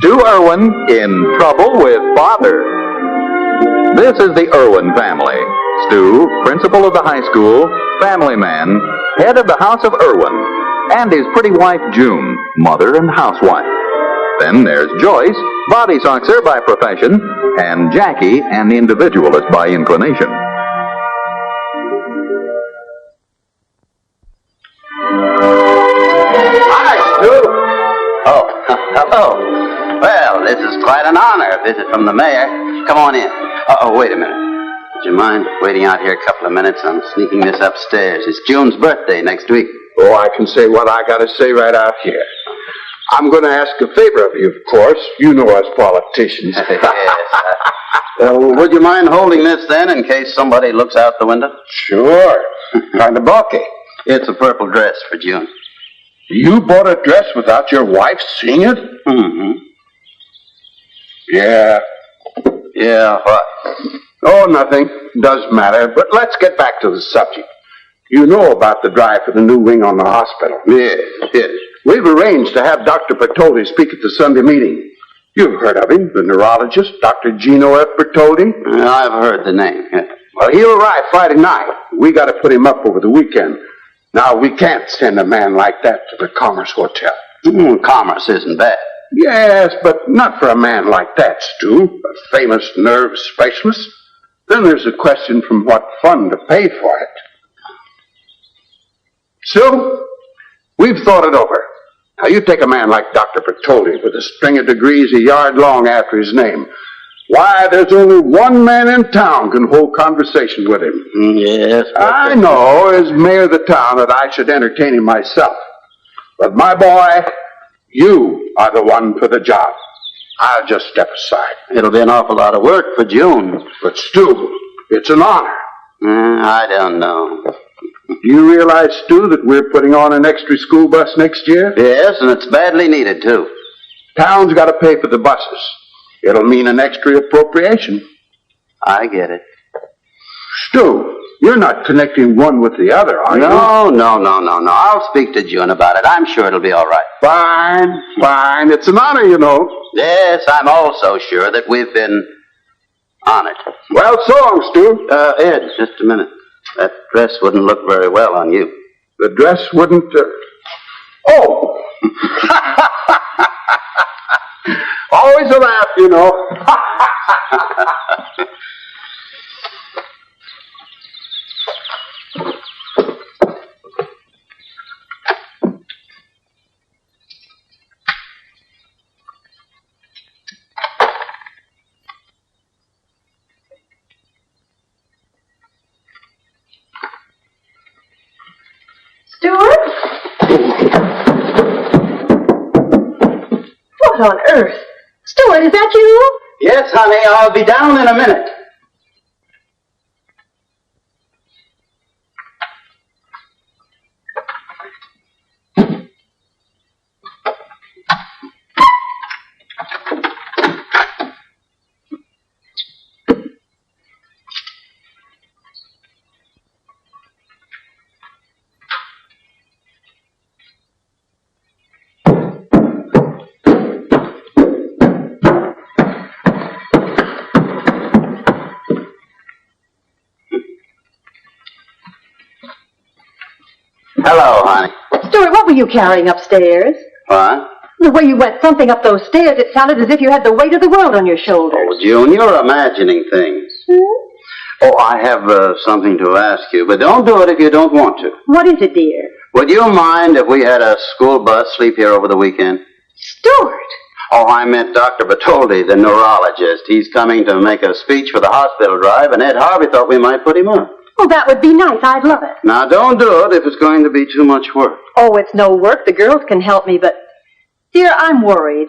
Stu Erwin in trouble with Father. This is the Erwin family. Stu, principal of the high school, family man, head of the House of Erwin, and his pretty wife June, mother and housewife. Then there's Joyce, body soxer by profession, and Jackie, an individualist by inclination. Hi, Stu. Oh, hello. Well, this is quite an honor, a visit from the mayor. Come on in. Wait a minute. Would you mind waiting out here a couple of minutes? I'm sneaking this upstairs. It's June's birthday next week. Oh, I can say what I gotta say right out here. I'm gonna ask a favor of you, of course. You know us politicians. Yes. Would you mind holding this then, in case somebody looks out the window? Sure. Kind of bulky. It's a purple dress for June. You bought a dress without your wife seeing it? Mm-hmm. Yeah. Yeah, what? Oh, nothing. Doesn't matter. But let's get back to the subject. You know about the drive for the new wing on the hospital. Yes, yes. We've arranged to have Dr. Bertoldi speak at the Sunday meeting. You've heard of him, the neurologist, Dr. Gino F. Bertoldi. I've heard the name. Yeah. Well, he'll arrive Friday night. We got to put him up over the weekend. Now, we can't send a man like that to the Commerce Hotel. Commerce isn't bad. Yes, but not for a man like that, Stu, a famous nerve specialist. Then there's a question from what fund to pay for it. So, we've thought it over. Now, you take a man like Dr. Bertoldi with a string of degrees a yard long after his name. Why, there's only one man in town can hold conversation with him. Yes. I know, as mayor of the town, that I should entertain him myself. But, my boy, you are the one for the job. I'll just step aside. It'll be an awful lot of work for June. But, Stu, it's an honor. I don't know. Do you realize, Stu, that we're putting on an extra school bus next year? Yes, and it's badly needed, too. Town's got to pay for the buses. It'll mean an extra appropriation. I get it. Stu, you're not connecting one with the other, are you? No. I'll speak to June about it. I'm sure it'll be all right. Fine. It's an honor, you know. Yes, I'm also sure that we've been honored. Well, so long, Stu. Ed, just a minute. That dress wouldn't look very well on you. The dress wouldn't... Oh! Always a laugh, you know. Stuart? What on earth? Stuart, is that you? Yes, honey, I'll be down in a minute. Hello, honey. Stuart, what were you carrying upstairs? What? The way you went thumping up those stairs, it sounded as if you had the weight of the world on your shoulders. Oh, June, you're imagining things. Oh, I have something to ask you, but don't do it if you don't want to. What is it, dear? Would you mind if we had a school bus sleep here over the weekend? Stuart! Oh, I meant Dr. Bertoldi, the neurologist. He's coming to make a speech for the hospital drive, and Ed Harvey thought we might put him up. Oh, that would be nice. I'd love it. Now, don't do it if it's going to be too much work. Oh, it's no work. The girls can help me, but... Dear, I'm worried.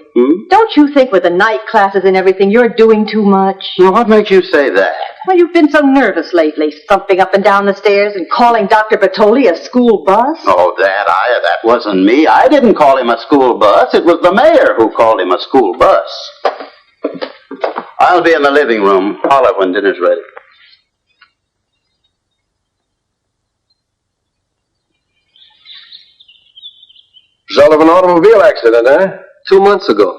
Don't you think with the night classes and everything, you're doing too much? Now, what makes you say that? Well, you've been so nervous lately, thumping up and down the stairs and calling Dr. Bertoldi a school bus. Oh, that wasn't me. I didn't call him a school bus. It was the mayor who called him a school bus. I'll be in the living room. Holler when dinner's ready. Result of an automobile accident, huh? 2 months ago.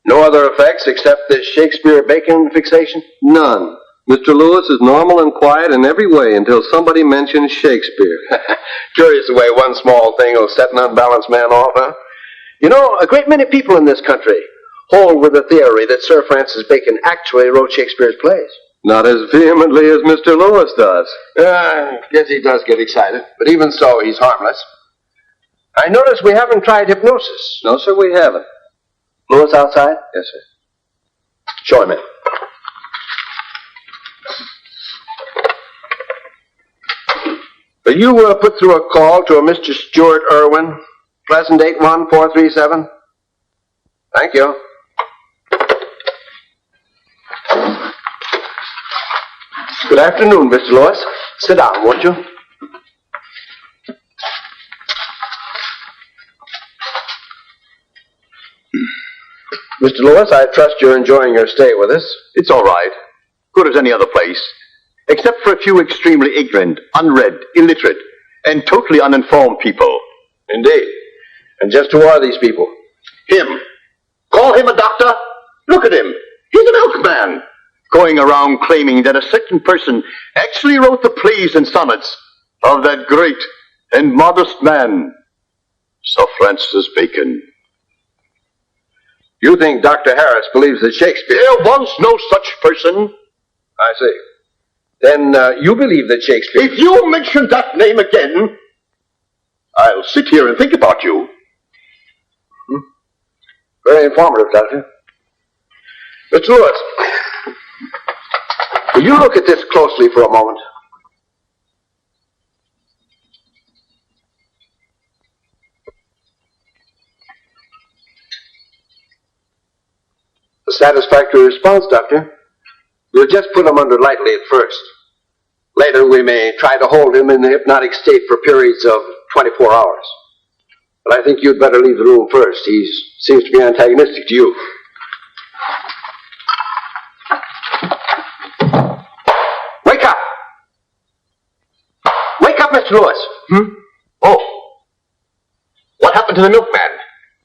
No other effects except this Shakespeare-Bacon fixation? None. Mr. Lewis is normal and quiet in every way until somebody mentions Shakespeare. Curious the way one small thing will set an unbalanced man off, huh? You know, a great many people in this country hold with the theory that Sir Francis Bacon actually wrote Shakespeare's plays. Not as vehemently as Mr. Lewis does. I guess he does get excited, but even so, he's harmless. I notice we haven't tried hypnosis. No, sir, we haven't. Lewis outside? Yes, sir. Show him in. Will you put through a call to a Mr. Stuart Erwin, Pleasant 81437? Thank you. Good afternoon, Mr. Lewis. Sit down, won't you? Mr. Lewis, I trust you're enjoying your stay with us. It's all right. Good as any other place. Except for a few extremely ignorant, unread, illiterate, and totally uninformed people. Indeed. And just who are these people? Him. Call him a doctor? Look at him. He's a milkman. Going around claiming that a certain person actually wrote the plays and sonnets of that great and modest man, Sir Francis Bacon. You think Dr. Harris believes that Shakespeare... There was no such person. I see. Then you believe that Shakespeare... If you mention that name again, I'll sit here and think about you. Very informative, Doctor. Mr. Lewis, will you look at this closely for a moment? A satisfactory response, Doctor. We'll just put him under lightly at first. Later, we may try to hold him in the hypnotic state for periods of 24 hours. But I think you'd better leave the room first. He seems to be antagonistic to you. Wake up! Wake up, Mr. Lewis! Oh. What happened to the milkman?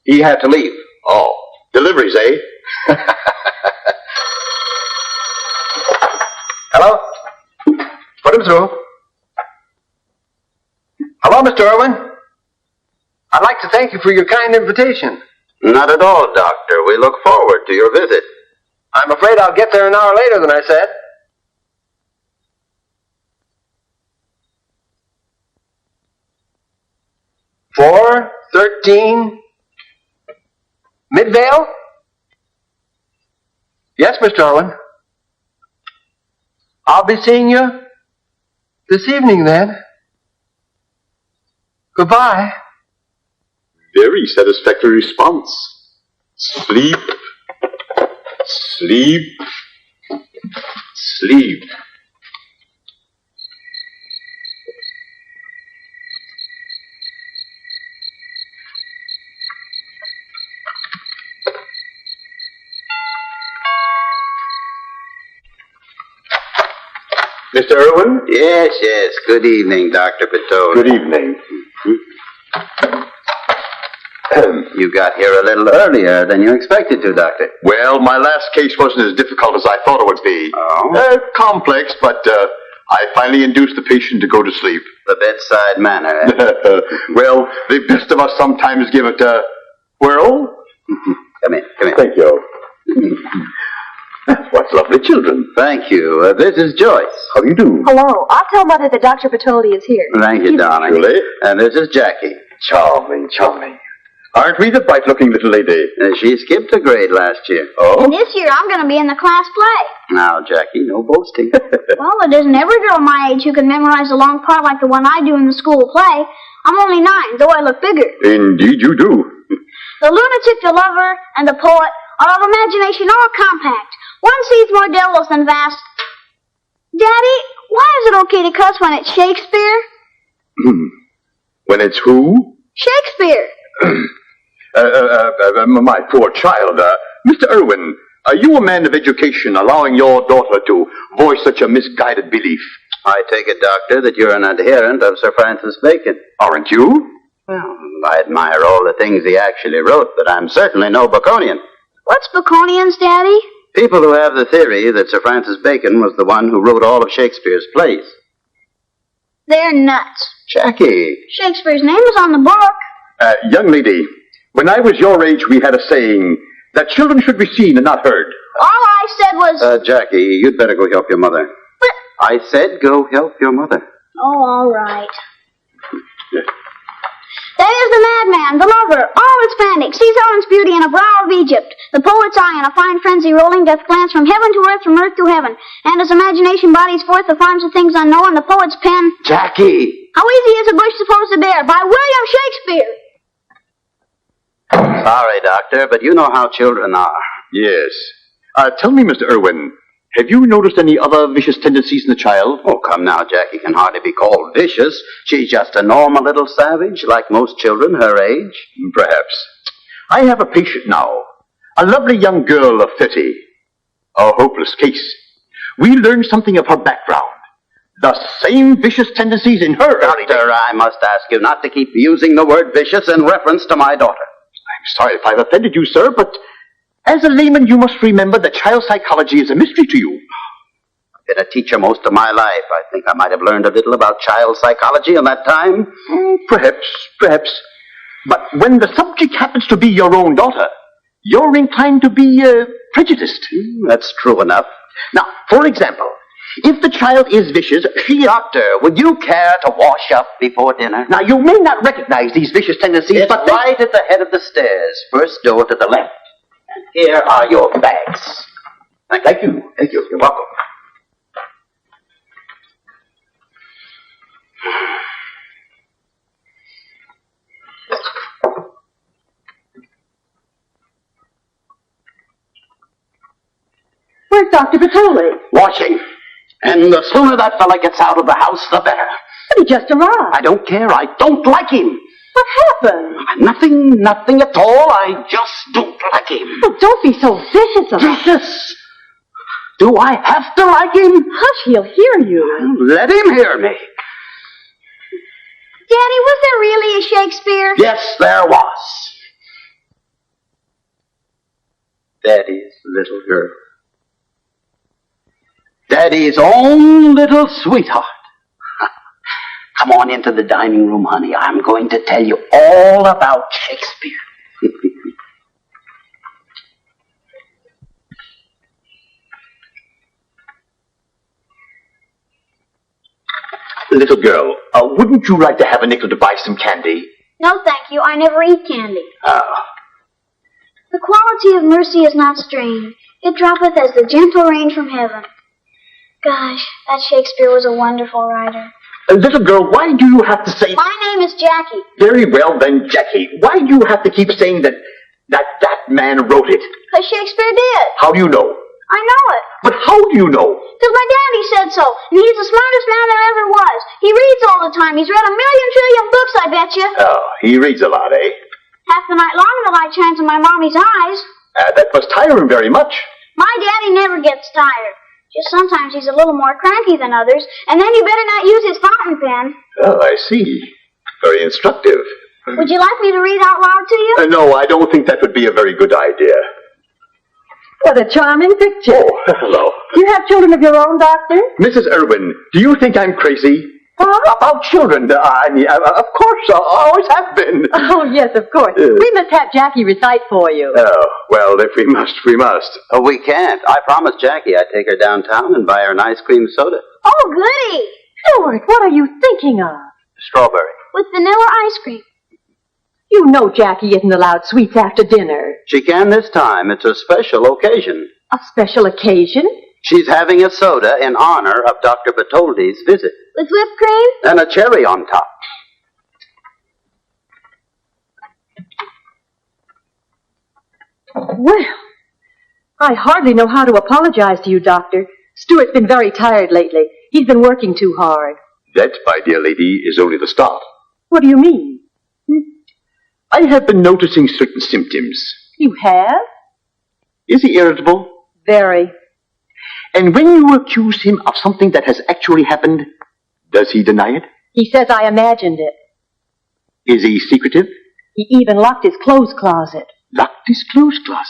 He had to leave. Oh. Deliveries, eh? Hello? Put him through. Hello, Mr. Erwin. I'd like to thank you for your kind invitation. Not at all, Doctor. We look forward to your visit. I'm afraid I'll get there an hour later than I said. $413 Midvale? Yes, Mr. Erwin. I'll be seeing you this evening, then. Goodbye. Very satisfactory response. Sleep. Sleep. Sleep. Mr. Erwin? Yes. Good evening, Dr. Petone. Good evening. You got here a little earlier than you expected to, Doctor. Well, my last case wasn't as difficult as I thought it would be. Oh? Complex, but I finally induced the patient to go to sleep. The bedside manner, eh? Well, the best of us sometimes give it a whirl. Come in. Thank you. What lovely children. Thank you. This is Joyce. How do you do? Hello. I'll tell Mother that Dr. Patoli is here. Thank you, darling. Julie. And this is Jackie. Charming. Aren't we the bright-looking little lady? She skipped a grade last year. Oh? And this year I'm going to be in the class play. Now, Jackie, no boasting. Well, it isn't every girl my age who can memorize a long part like the one I do in the school play. I'm only 9, though I look bigger. Indeed you do. The lunatic, the lover, and the poet are of imagination all compact. One sees more devils than vast. Daddy, why is it okay to cuss when it's Shakespeare? When it's who? Shakespeare. My poor child. Mr. Erwin, are you a man of education allowing your daughter to voice such a misguided belief? I take it, Doctor, that you're an adherent of Sir Francis Bacon. Aren't you? Well, I admire all the things he actually wrote, but I'm certainly no Baconian. What's Baconians, Daddy? People who have the theory that Sir Francis Bacon was the one who wrote all of Shakespeare's plays. They're nuts. Jackie. Shakespeare's name is on the book. Young lady, when I was your age, we had a saying that children should be seen and not heard. All I said was... Jackie, you'd better go help your mother. But... I said go help your mother. Oh, all right. That is the madman, the lover, all its panic, sees Helen's beauty in a brow of Egypt, the poet's eye in a fine frenzy rolling, doth glance from heaven to earth, from earth to heaven, and as imagination bodies forth the farms of things unknown, the poet's pen... Jackie! How easy is a bush supposed to bear? By William Shakespeare! Sorry, Doctor, but you know how children are. Yes. Tell me, Mr. Erwin, have you noticed any other vicious tendencies in the child? Oh, come now, Jackie can hardly be called vicious. She's just a normal little savage, like most children her age. Perhaps. I have a patient now, a lovely young girl of 30. A hopeless case. We learned something of her background. The same vicious tendencies in her early days. Doctor, I must ask you not to keep using the word vicious in reference to my daughter. I'm sorry if I've offended you, sir, but as a layman, you must remember that child psychology is a mystery to you. I've been a teacher most of my life. I think I might have learned a little about child psychology in that time. Perhaps. But when the subject happens to be your own daughter, you're inclined to be prejudiced. That's true enough. Now, for example, if the child is vicious, Doctor, would you care to wash up before dinner? Now, you may not recognize these vicious tendencies, It's but right at the head of the stairs. First door to the left. And here are your bags. Thank you. You're welcome. Where's Dr. Bertoli? Washing. And the sooner that fella gets out of the house, the better. But he just arrived. I don't care. I don't like him. What happened? Nothing at all. I just don't like him. Oh, don't be so vicious about it. Vicious? Do I have to like him? Hush, he'll hear you. Let him hear me. Daddy, was there really a Shakespeare? Yes, there was. Daddy's little girl. Daddy's own little sweetheart. Come on into the dining room, honey. I'm going to tell you all about Shakespeare. Little girl, wouldn't you like to have a nickel to buy some candy? No, thank you. I never eat candy. Oh. The quality of mercy is not strained. It droppeth as the gentle rain from heaven. Gosh, that Shakespeare was a wonderful writer. Little girl, why do you have to say... My name is Jackie. Very well then, Jackie. Why do you have to keep saying that man wrote it? Because Shakespeare did. How do you know? I know it. But how do you know? Because my daddy said so, and he's the smartest man there ever was. He reads all the time. He's read 1,000,000 trillion books, I bet you. Oh, he reads a lot, eh? Half the night long the light shines in my mommy's eyes. That must tire him very much. My daddy never gets tired. Just sometimes he's a little more cranky than others, and then you better not use his fountain pen. Oh, I see. Very instructive. Would you like me to read out loud to you? No, I don't think that would be a very good idea. What a charming picture. Oh, hello. Do you have children of your own, Doctor? Mrs. Erwin, do you think I'm crazy? Huh? About children, I mean, of course, I always have been. Oh, yes, of course. We must have Jackie recite for you. Oh, well, if we must, we must. Oh, we can't. I promised Jackie I'd take her downtown and buy her an ice cream soda. Oh, goody! Stuart, what are you thinking of? Strawberry. With vanilla ice cream. You know Jackie isn't allowed sweets after dinner. She can this time. It's a special occasion. A special occasion? She's having a soda in honor of Dr. Bertoldi's visit. With whipped cream? And a cherry on top. Well, I hardly know how to apologize to you, Doctor. Stuart's been very tired lately. He's been working too hard. That, my dear lady, is only the start. What do you mean? I have been noticing certain symptoms. You have? Is he irritable? Very. And when you accuse him of something that has actually happened, does he deny it? He says I imagined it. Is he secretive? He even locked his clothes closet. Locked his clothes closet.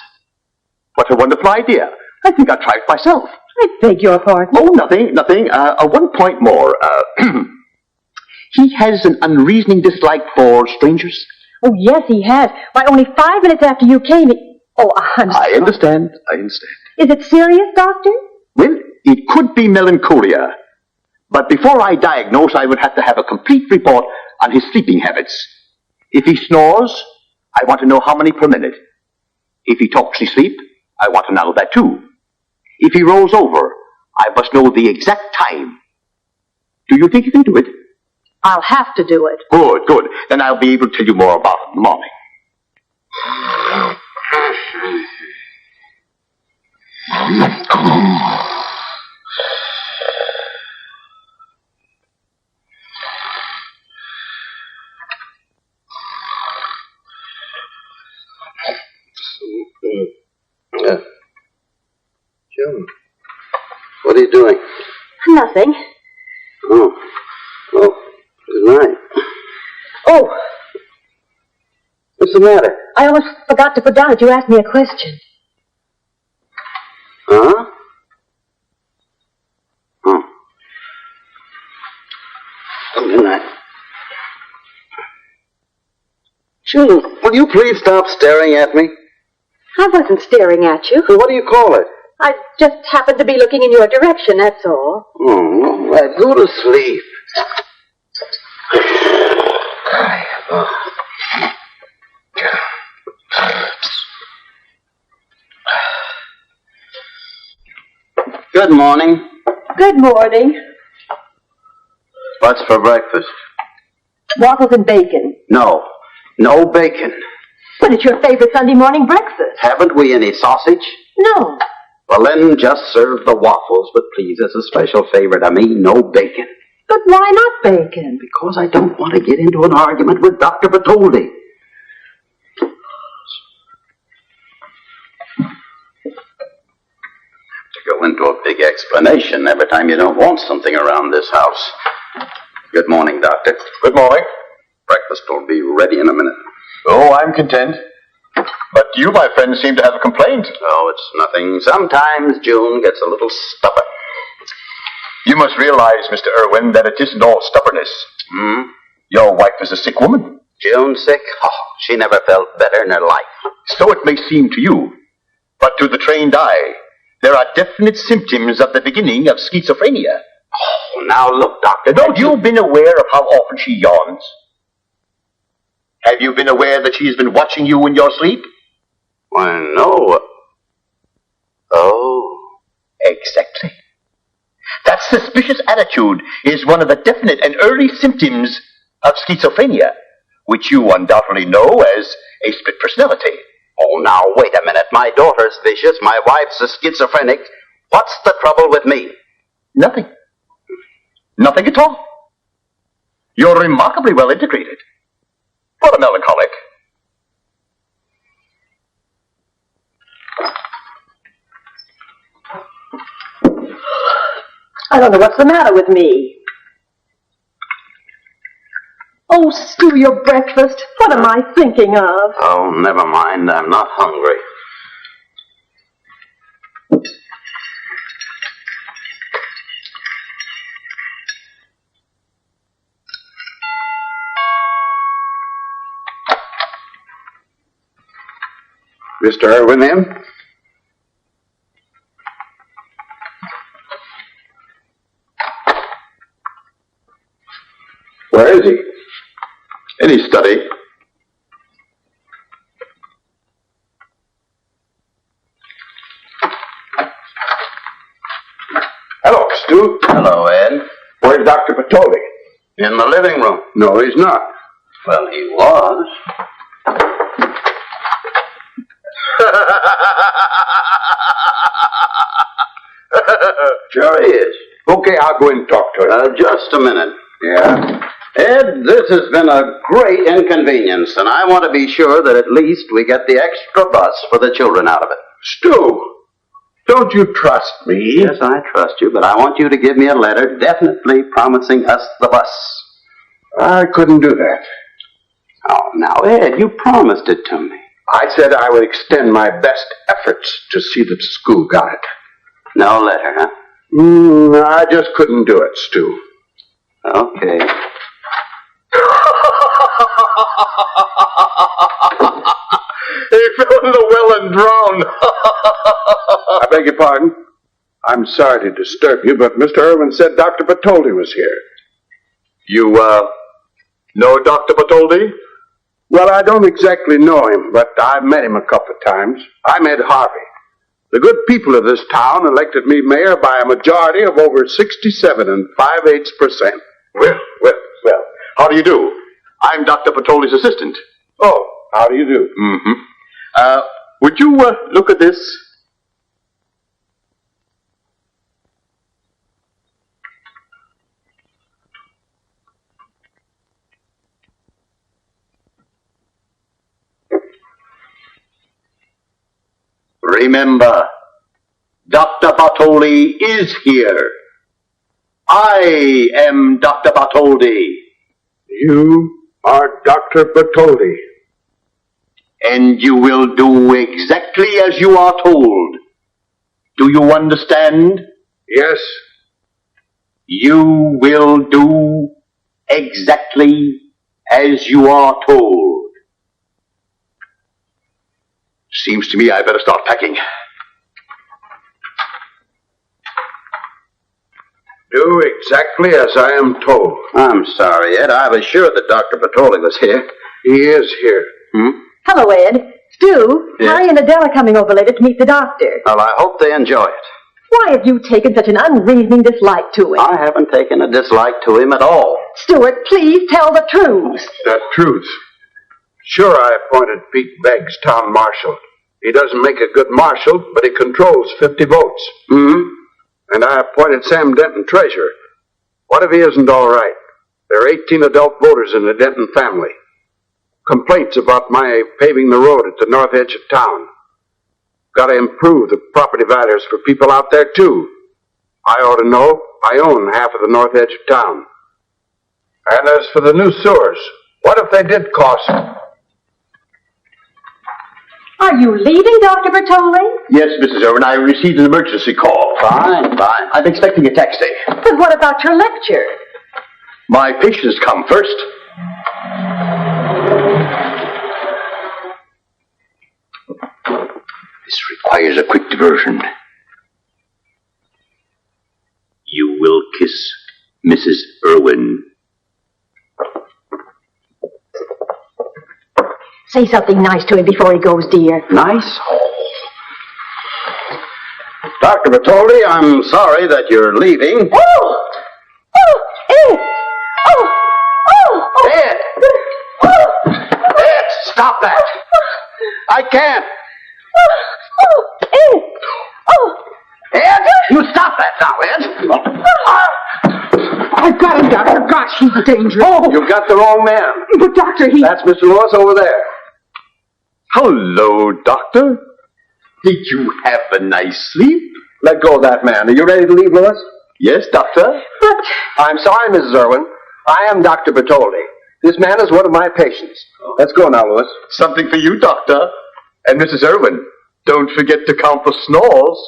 What a wonderful idea. I think I'll try it myself. I beg your pardon. Oh, nothing. One point more. He has an unreasoning dislike for strangers. Oh, yes, he has. Why, only 5 minutes after you came, I understand. Is it serious, Doctor? Well, it could be melancholia. But before I diagnose, I would have to have a complete report on his sleeping habits. If he snores, I want to know how many per minute. If he talks in sleep, I want to know that too. If he rolls over, I must know the exact time. Do you think you can do it? I'll have to do it. Good. Then I'll be able to tell you more about it in the morning. June, what are you doing? Nothing. Oh, well, good night. Oh, What's the matter? I almost forgot to put down that you asked me a question. Huh? Oh. Good night. June, will you please stop staring at me? I wasn't staring at you. Well, what do you call it? I just happened to be looking in your direction, that's all. Oh, all right, go to sleep. Good morning. Good morning. What's for breakfast? Waffles and bacon. No bacon. But it's your favorite Sunday morning breakfast. Haven't we any sausage? No. Well, then just serve the waffles, but please, as a special favor to me, no bacon. But why not bacon? Because I don't want to get into an argument with Dr. Bertoldi. Go into a big explanation every time you don't want something around this house. Good morning, Doctor. Good morning. Breakfast will be ready in a minute. Oh, I'm content. But you, my friend, seem to have a complaint. Oh, it's nothing. Sometimes June gets a little stubborn. You must realize, Mr. Erwin, that it isn't all stubbornness. Your wife is a sick woman. June sick? Oh, she never felt better in her life. So it may seem to you. But to the trained eye, there are definite symptoms of the beginning of schizophrenia. Oh, now look, Doctor. Have you been aware of how often she yawns? Have you been aware that she has been watching you in your sleep? Why, no. Oh. Exactly. That suspicious attitude is one of the definite and early symptoms of schizophrenia, which you undoubtedly know as a split personality. Oh, now, wait a minute. My daughter's vicious. My wife's a schizophrenic. What's the trouble with me? Nothing. Nothing at all. You're remarkably well integrated. For a melancholic. I don't know what's the matter with me. Oh, Stu, your breakfast. What am I thinking of? Oh, never mind. I'm not hungry. Mr. Erwin, then? Where is he? In his study. Hello, Stu. Hello, Ed. Where's Dr. Bertoldi? In the living room. No, he's not. Well, he was. Sure he is. Okay, I'll go in and talk to him. Just a minute. Yeah? Ed, this has been a great inconvenience, and I want to be sure that at least we get the extra bus for the children out of it. Stu, don't you trust me? Yes, I trust you, but I want you to give me a letter definitely promising us the bus. I couldn't do that. Oh, now, Ed, you promised it to me. I said I would extend my best efforts to see that the school got it. No letter, huh? I just couldn't do it, Stu. Okay. He fell in the well and drowned. I beg your pardon? I'm sorry to disturb you, but Mr. Erwin said Dr. Bertoldi was here. You, know Dr. Bertoldi? Well, I don't exactly know him, but I've met him a couple of times. I met Harvey. The good people of this town elected me mayor by a majority of over 67 5/8%. Well, how do you do? I'm Dr. Bertoldi's assistant. Oh, how do you do? Mm-hmm. Would you, look at this? Remember, Dr. Bartoli is here. I am Dr. Bartoli. You are Dr. Bertoldi. And you will do exactly as you are told. Do you understand? Yes. You will do exactly as you are told. Seems to me I better start packing. Do exactly as I am told. I'm sorry, Ed. I was sure that Dr. Bertoldi was here. He is here. Hello, Ed. Stu, Yes? Harry and Adele are coming over later to meet the doctor. Well, I hope they enjoy it. Why have you taken such an unreasoning dislike to him? I haven't taken a dislike to him at all. Stuart, please tell the truth. The truth. Sure, I appointed Pete Beggs town marshal. He doesn't make a good marshal, but he controls 50 votes. And I appointed Sam Denton treasurer. What if he isn't all right? There are 18 adult voters in the Denton family. Complaints about my paving the road at the north edge of town. Got to improve the property values for people out there, too. I ought to know. I own half of the north edge of town. And as for the new sewers, what if they did cost? Are you leaving, Dr. Bertoli? Yes, Mrs. Erwin, I received an emergency call. Fine. I'm expecting a taxi. But what about your lecture? My patients come first. This requires a quick diversion. You will kiss Mrs. Erwin. Say something nice to him before he goes, dear. Nice? Dr. Bertoldi, I'm sorry that you're leaving. Oh! Oh! Ed! Oh! Ed! Ed, stop that! I can't! Ed! Oh! Ed, you stop that now, Ed! I've got him, Doctor. Gosh, he's dangerous. Oh, you've got the wrong man. But, Doctor, he... That's Mr. Lewis over there. Hello, Doctor. Did you have a nice sleep? Let go of that man. Are you ready to leave, Lewis? Yes, Doctor. But... I'm sorry, Mrs. Erwin. I am Dr. Bertoldi. This man is one of my patients. Let's go now, Lewis. Something for you, Doctor. And Mrs. Erwin, don't forget to count the snores.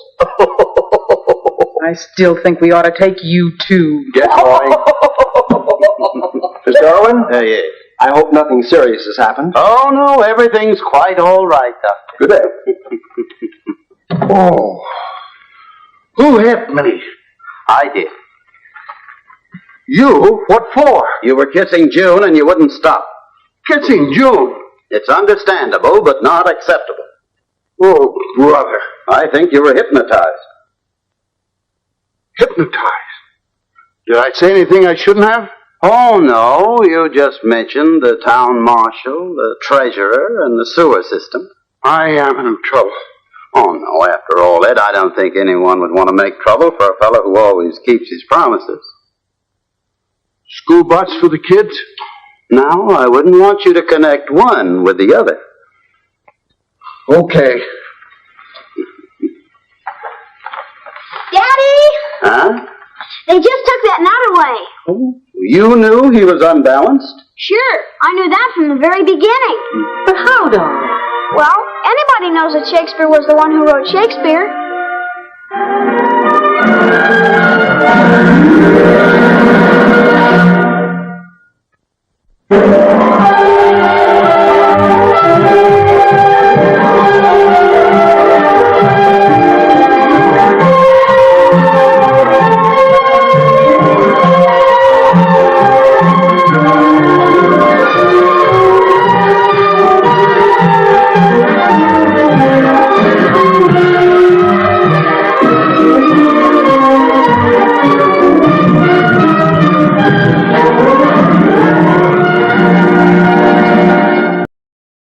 I still think we ought to take you, too. Get going. Mr. Erwin? Yes. I hope nothing serious has happened. Oh, no, everything's quite all right, Doctor. Good day. Oh. Who hit me? I did. You? What for? You were kissing June and you wouldn't stop. Kissing June. It's understandable, but not acceptable. Oh, brother. I think you were hypnotized. Hypnotized? Did I say anything I shouldn't have? Oh, no, you just mentioned the town marshal, the treasurer, and the sewer system. I am in trouble. Oh, no, after all, Ed, I don't think anyone would want to make trouble for a fellow who always keeps his promises. School bus for the kids? Now, I wouldn't want you to connect one with the other. Okay. Daddy! Huh? They just took that nut away. Oh, you knew he was unbalanced? Sure, I knew that from the very beginning. But how, darling? Well, anybody knows that Shakespeare was the one who wrote Shakespeare.